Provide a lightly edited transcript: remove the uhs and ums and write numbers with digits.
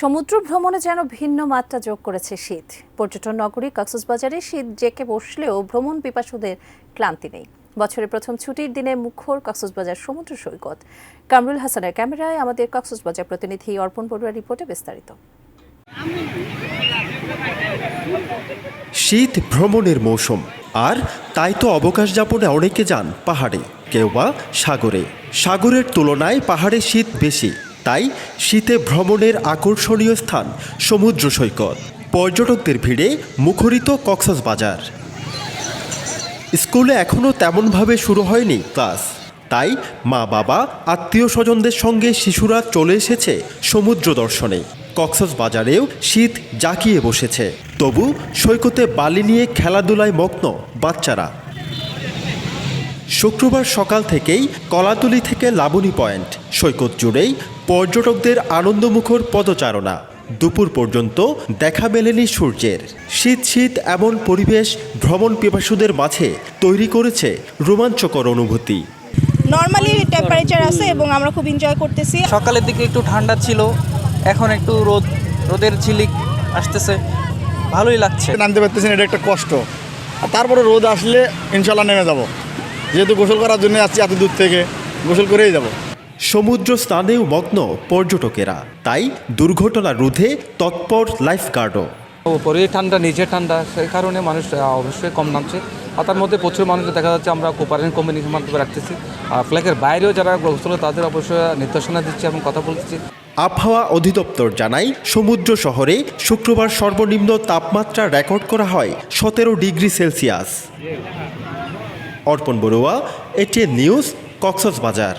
সমুদ্র ভ্রমণে যেন ভিন্ন মাত্রা যোগ করেছে শীত। পর্যটন নগরী কক্সবাজারে শীত জেঁকে বসলেও ভ্রমণ পিপাসুদের ক্লান্তি নেই। বছরের প্রথম ছুটির দিনে মুখর কক্সবাজার সমুদ্র সৈকত। কামরুল হাসানের ক্যামেরায় আমাদের কক্সবাজার প্রতিনিধি অর্পণ বড়ুয়ার রিপোর্টে বিস্তারিত। শীত ভ্রমণের মৌসুম, আর তাই তো অবকাশ যাপনে অনেকে যান পাহাড়ে, কেউ বা সাগরে। সাগরের তুলনায় পাহাড়ে শীত বেশি, তাই শীতে ভ্রমণের আকর্ষণীয় স্থান সমুদ্র সৈকত। পর্যটকদের ভিড়ে মুখরিত কক্সবাজার। স্কুলে এখনও তেমনভাবে শুরু হয়নি ক্লাস, তাই মা বাবা আত্মীয় স্বজনদের সঙ্গে শিশুরা চলে এসেছে সমুদ্র দর্শনে। কক্সবাজারেও শীত জাঁকিয়ে বসেছে, তবু সৈকতে বালি নিয়ে খেলাধুলায় মগ্ন বাচ্চারা। শুক্রবার সকাল থেকেই কলাতলি থেকে লাবণী পয়েন্ট সৈকত জুড়েই পর্যটকদের আনন্দমুখর পদচারণা। দুপুর পর্যন্ত দেখা মেলেনি সূর্যের। শীত শীত এমন পরিবেশ ভ্রমণ পিপাসুদের মাঝে তৈরি করেছে রোমাঞ্চকর অনুভূতি। নর্মালি টেম্পারেচার আছে এবং আমরা খুব এনজয় করতেছি। সকালের দিকে একটু ঠান্ডা ছিল, এখন একটু রোদের ঝিলিক আসতেছে, ভালোই লাগছে। নামতে পারতেছি না, এটা একটা কষ্ট। আর তারপরে রোদ আসলে ইনশাল্লাহ নেমে যাব, যেহেতু গোসল করার জন্য আসছি এত দূর থেকে, গোসল করেই যাব। সমুদ্র স্নানেও মগ্ন পর্যটকেরা, তাই দুর্ঘটনা রোধে তৎপর লাইফগার্ডও। পরে ঠান্ডা, নিচে ঠান্ডা, সেই কারণে মানুষ অবশ্যই কম নামছে। আর তার মধ্যে প্রচুর মানুষ দেখা যাচ্ছে, আমরা কোপারেন্ট কম্বিনেশন মাধ্যমে রাখতেছি। আর ফ্ল্যাগের বাইরেও যারা গোসল তাদের অবশ্যই নির্দেশনা দিচ্ছি এবং কথা বলতেছি। আবহাওয়া অধিদপ্তর জানায়, সমুদ্র শহরে শুক্রবার সর্বনিম্ন তাপমাত্রা রেকর্ড করা হয় 17 ডিগ্রি সেলসিয়াস। অর্পণ বড়ুয়া, এটিএন নিউজ, কক্সবাজার।